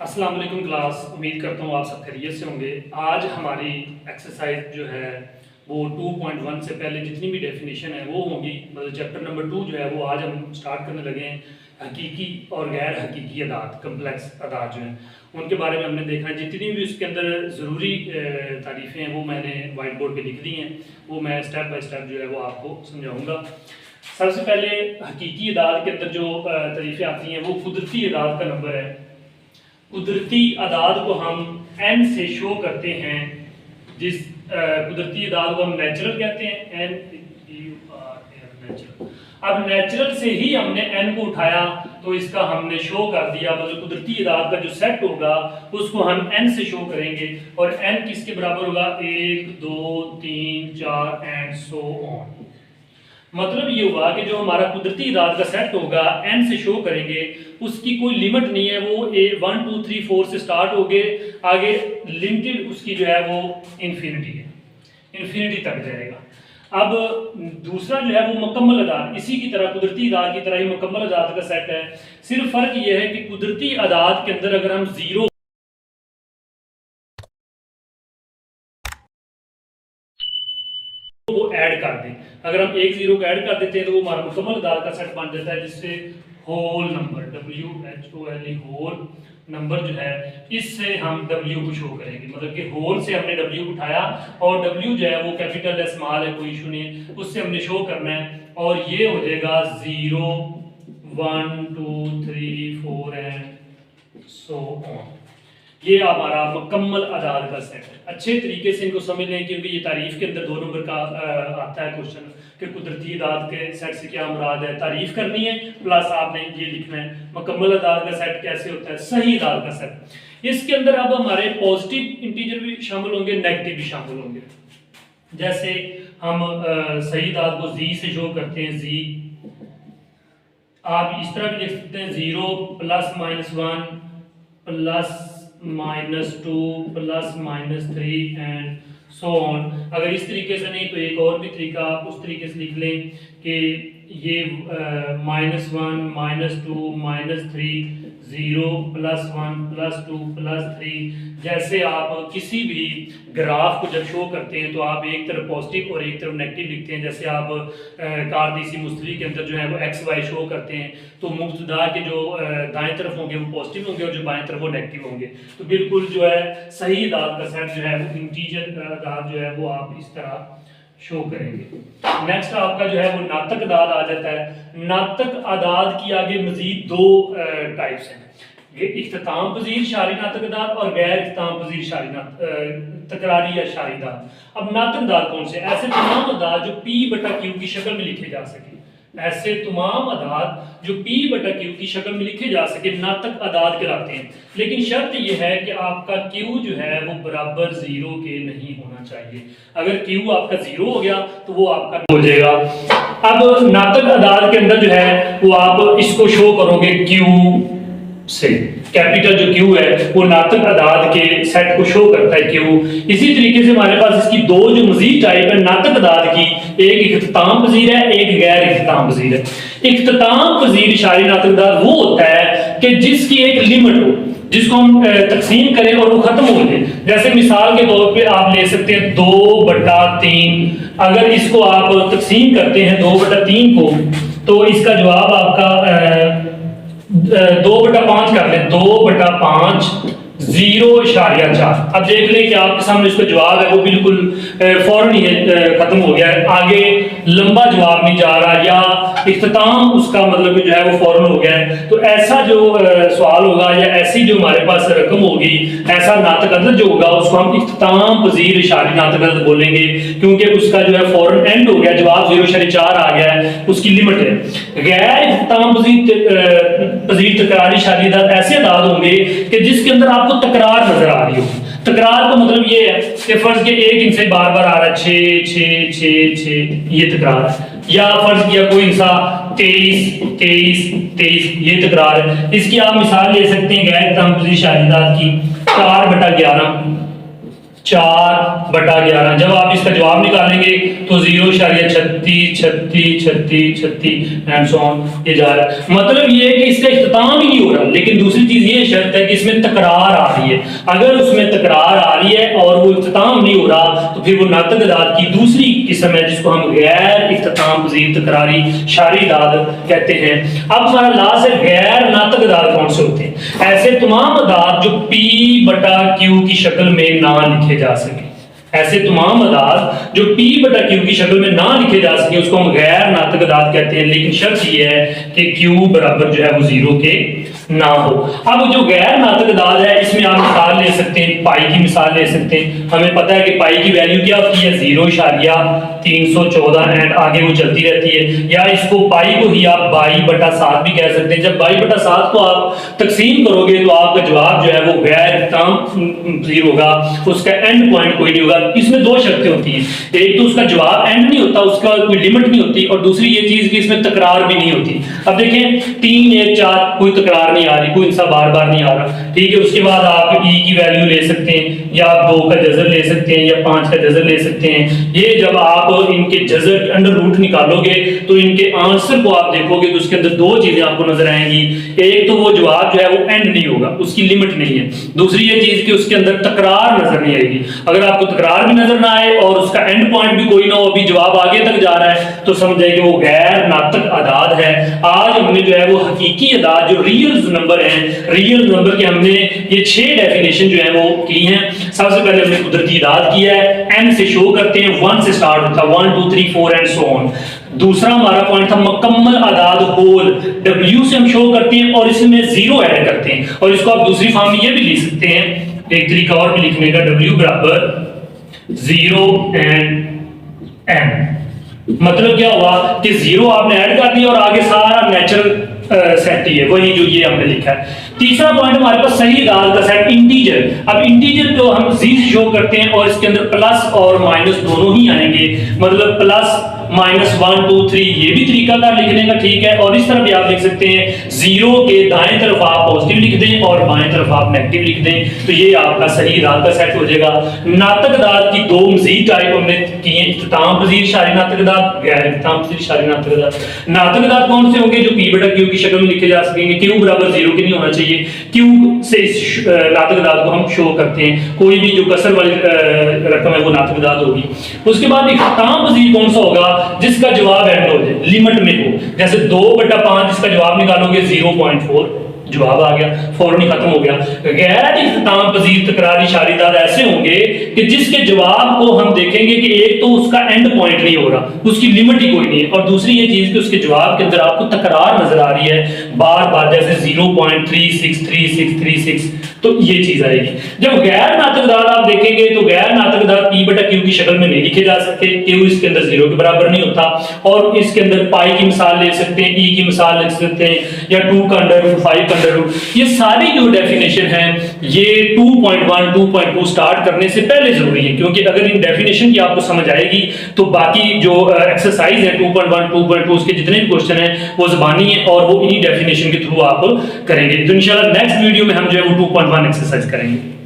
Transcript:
अस्सलाम वालेकुम क्लास। उम्मीद करता हूँ आप सब खैरियत से होंगे। आज हमारी एक्सरसाइज जो है वो 2.1 से पहले जितनी भी डेफिनेशन है वो होंगी, मतलब चैप्टर नंबर 2 जो है वो आज हम स्टार्ट करने लगे हैं। हकीकी और गैर हकीकी अदाद, कम्प्लेक्स अदाद जो हैं उनके बारे में हमने देखा है। जितनी भी उसके अंदर ज़रूरी तारीफ़ें हैं वो मैंने वाइट बोर्ड पे लिख दी हैं, वो मैं स्टेप बाय स्टेप जो है वो आपको समझाऊँगा। सबसे पहले हकीकी अदाद के अंदर जो तारीफ़ें आती हैं वो कुदरती अदाद का नंबर है। कुदरती अदाद को हम n से शो करते हैं, जिस कुदरती अदाद को हम नेचुरल कहते हैं, नेचुरल। अब नेचुरल से ही हमने n को उठाया तो इसका हमने शो कर दिया, मतलब कुदरती अदाद का जो सेट होगा उसको हम n से शो करेंगे और n किसके बराबर होगा, 1 2 3 4 एंड सो ऑन। मतलब ये हुआ कि जो हमारा कुदरती अदाद का सेट होगा n से शो करेंगे, उसकी कोई लिमिट नहीं है, वो 1 2 3 4 से स्टार्ट हो गए, आगे लिमिटेड उसकी जो है वो इन्फिनिटी है, इन्फिनिटी तक जाएगा। अब दूसरा जो है वो मुकम्मल अदाद, इसी की तरह कुदरती अदाद की तरह ही मुकम्मल अदाद का सेट है। सिर्फ फर्क ये है कि कुदरती अदाद के अंदर अगर हम जीरो वो ऐड कर दें, अगर हम एक जीरो को ऐड कर देते हैं तो वो हमारा मुकम्मल अदाद का सेट बन जाता है, जिससे whole number WHOLE whole number जो है इससे हम W को शो करेंगे। मतलब कि होल से हमने W को उठाया और W जो है वो कैपिटल है, स्मॉल है, कोई इशू नहीं है, उससे हमने शो करना है और ये हो जाएगा 0 1 2 3 4 एंड सो ऑन। ये हमारा मुकम्मल अदाद का सेट है। अच्छे तरीके से इनको समझ लें, क्योंकि ये तारीफ के अंदर 2 नंबर का आता है क्वेश्चन कि कुदरती अदाद के सेट से क्या मुराद है। तारीफ करनी है प्लस आपने ये लिखना है मुकम्मल अदाद का सेट कैसे होता है, सही अदाद का सेट। इसके अंदर अब हमारे पॉजिटिव इंटीजर भी शामिल होंगे, नेगेटिव भी शामिल होंगे। जैसे हम सही अदाद को z से शो करते हैं, z आप इस तरह भी लिख सकते हैं 0 +- 1 +-2 +-3 एंड सो ऑन। अगर इस तरीके से नहीं तो एक और भी तरीका आप उस तरीके से लिख लें कि ये -1 -2 -3 0 +1 +2 +3। जैसे आप किसी भी ग्राफ को जब शो करते हैं तो आप एक तरफ पॉजिटिव और एक तरफ नेगेटिव लिखते हैं। जैसे आप कारदीसी मुस्तवी के अंदर जो है वो XY शो करते हैं तो मुब्तदा के जो दाएं तरफ होंगे वो पॉजिटिव होंगे और जो बाएं तरफ वो नेगेटिव होंगे। तो बिल्कुल जो है सही अदाद का सेट जो है वो इंटीजर अदाद जो है वो आप इस तरह शो करेंगे। नेक्स्ट आपका जो है वो नातक अदाद आ जाता है। नातक अदाद की आगे मजीद 2 टाइप्स हैं, इख्तिताम पजीर शारी नातक अदाद और गैर इख्तिताम पजीर शारी तकरारी या शारी अदाद। अब नातक अदाद कौन से? ऐसे तमाम अदाद जो P/Q की शक्ल में लिखे जा सके, ऐसे तमाम अदाद जो P/Q की शक्ल में लिखे जा सके नातक अदाद कहलाते हैं। लेकिन शर्त यह है कि आपका Q जो है वो बराबर 0 के नहीं होना चाहिए। अगर Q आपका 0 हो गया तो वो आपका हो जाएगा। अब नातक अदाद के अंदर जो है वो आप इसको शो करोगे Q से, कैपिटल जो Q है वो नातक अदाद के सेट को शो करता है Q। इसी तरीके से हमारे पास इसकी 2 जो मजीद टाइप है नातक अदाद की, एक इख्तिताम पजीर है, एक गैर इख्तिताम पजीर है। इख्तिताम पजीर शारी नातक अदाद वो होता है कि जिसकी एक लिमिट हो, जिसको हम तकसीम करें और वो खत्म हो जाए। जैसे मिसाल के तौर पे आप ले सकते हैं 2/3। अगर इसको आप तकसीम करते हैं 2/3 को तो इसका जवाब आपका 2/5 कर लें, 2/5 0.4। अब देख लें कि आपके सामने इसका जवाब है वो बिल्कुल फौरन ही खत्म हो गया है, आगे लंबा जवाब नहीं जा रहा या इख्तिताम उसका मतलब जो है वो फौरन हो गया है। तो ऐसा जो सवाल होगा या ऐसी जो हमारे पास रकम होगी, ऐसा नातक अदद जो होगा उसको हम इख्तिताम पजीर शारी नातक अदद बोलेंगे, क्योंकि उसका जो है फौरन एंड हो गया, जवाब 0.4 आ गया है, उसकी लिमिट है। गैर इख्तिताम पजीर तकरारी शारी अदाद ऐसे अदाद होंगे कि जिसके अंदर आपको तकरार नजर आ रही हो। तकरार का मतलब ये है कि फर्ज के एक इनसे बार बार आ रहा है 6 6 6 6, ये तकरार है। या फर्ज किया कोई इंसान 23 23 23, ये तकरार है। इसकी आप मिसाल ले सकते हैं गैर इख्तिताम पजीर शारी अदाद की 4/11 4/11। जब आप इसका जवाब निकालेंगे तो 0.36 एंड सो ऑन ये जा रहा है। मतलब ये है कि इसका इख्तिताम ही नहीं हो रहा। लेकिन दूसरी चीज ये शर्त है कि इसमें तकरार आ रही है। अगर उसमें तकरार आ रही है और वो इख्तिताम नहीं हो रहा तो फिर वो नातक अदाद की दूसरी किस्म है जिसको हम गैर इख्तिताम पजीर तकरारी शारी अदाद कहते हैं। अब हमारा लास्ट है गैर नातक अदाद कौन से होते हैं? ऐसे तमाम अदाद जो P/Q की शक्ल में ना लिखे जा सके, ऐसे तमाम अदाद जो P/Q की शक्ल में ना लिखे जा सके उसको हम गैर नातक अदाद कहते हैं। लेकिन शर्त ये है कि Q बराबर जो है वो 0 के ना हो। अब जो गैर नातक अदाद है इसमें आप मिसाल ले सकते हैं, पाई की मिसाल ले सकते हैं। हमें पता है कि पाई की वैल्यू क्या होती है 0.314 एंड आगे वो चलती रहती है। या इसको पाई को ही आप 22/7 भी कह सकते हैं। जब 22/7 को आप तकसीम करोगे तो आपका जवाब जो है वो गैर इख्तिताम पजीर होगा, उसका एंड पॉइंट कोई नहीं होगा। इसमें दो शर्तें होती हैं, एक तो उसका जवाब एंड नहीं होता, उसका कोई लिमिट नहीं होती, और दूसरी ये चीज कि इसमें तकरार भी नहीं होती। अब देखें 3, 1, 4 कोई तकरार नहीं आ रही, कोई इंसा बार बार नहीं आ रहा, ठीक है। उसके बाद आप ई की वैल्यू ले सकते हैं, या आप 2 का जजर ले सकते हैं, या 5 का जजर ले सकते हैं। ये जब आप इनके जजर अंडर रूट निकालोगे तो इनके आंसर को आप देखोगे तो उसके अंदर दो चीजें आपको नजर आएंगी। एक तो वो जवाब जो है वो एंड नहीं होगा, उसकी लिमिट नहीं है। दूसरी ये चीज कि उसके अंदर तकरार नजर नहीं आएगी। अगर आपको तकरार भी नजर ना आए और उसका एंड पॉइंट भी कोई ना हो, अभी जवाब आगे तक जा रहा है, तो समझे कि वो गैर नातक अदाद है। आज हमने जो है वो हकीकी अदाद जो रियल नंबर हैं, रियल नंबर के हमने ये 6 डेफिनेशन जो है वो की हैं। सबसे पहले हमने कुदरती अदाद किया है, n से शो करते हैं, 1 से स्टार्ट होता है, 1 2 3 4 एंड सो ऑन। दूसरा हमारा पॉइंट था मुकम्मल अदाद होल, W से हम शो करते हैं और इसमें 0 ऐड करते हैं। और इसको आप दूसरी फॉर्म में ये भी लिख सकते हैं, एक तरीका और भी लिखने का, W बराबर 0 एंड n। मतलब क्या हुआ कि 0 आपने ऐड कर दिया और आगे सारा नेचुरल सेट ही है, वही जो ये हमने लिखा है। तीसरा पॉइंट हमारे पास सही अदाद का सेट इंटीजर। अब इंटीजर तो हम जी शो करते हैं और इसके अंदर प्लस और माइनस दोनों ही आएंगे, मतलब प्लस माइनस 1 2 3 ये भी तरीका था लिखने का, ठीक है। और इस तरह भी आप लिख सकते हैं, 0 के दाएं तरफ आप पॉजिटिव लिख दें और बाएं तरफ आप नेगेटिव लिख दें, तो ये आपका सही अदाद का सेट हो जाएगा। नातक अदाद की दो मजीद टाइप हमने की हैं, इख्तिताम पजीर शारी नातक अदाद, गैर इख्तिताम पजीर शारी नातक अदाद। नातक अदाद कौन से होंगे? जो P/Q की शक्ल में लिखे जा सकेंगे। Q बराबर 0 के नहीं होना चाहिए, Q से इस नातक अदाद को हम शो करते हैं। कोई भी जो कसर वाली रकम है वो नातक अदाद होगी। उसके बाद इख्तिताम पजीर कौन सा होगा? जिसका जवाब एंड हो जाए, लिमिट में हो। जैसे 2/5 इसका जवाब निकालोगे 0.4, जवाब आ गया, फौरन ही खत्म हो गया। गैर इख्तिताम पजीर तकरारी शारी अदाद ऐसे होंगे कि जिसके जवाब को हम देखेंगे कि एक तो उसका एंड पॉइंट नहीं हो रहा, उसकी लिमिट ही कोई नहीं है, और दूसरी ये चीज कि उसके जवाब के अंदर आपको तकरार नजर आ रही है बार बार, जैसे 0.363636, तो ये चीज आएगी। जब गैर नातक अदाद आप देखेंगे तो गैर नातक अदाद P/Q की शक्ल में नहीं लिखे जा सकते, Q इसके अंदर 0 के बराबर नहीं होता। और इसके अंदर पाई की मिसाल ले सकते हैं, E की मिसाल ले सकते हैं, या 2 का अंडर रूट, 5 का अंडर रूट। ये सारी जो डेफिनेशन है ये 2.1 2.2 स्टार्ट करने से पहले जरूरी है, क्योंकि अगर इन डेफिनेशन की आपको समझ आएगी तो बाकी जो एक्सरसाइज है 2.1 2.2 उसके जितने भी क्वेश्चन है वो ज़बानी है और वो इन्हीं डेफिनेशन के थ्रू आप करेंगे। तो इंशाल्लाह नेक्स्ट वीडियो में हम जो है वो 2.1 एक्सरसाइज करेंगे।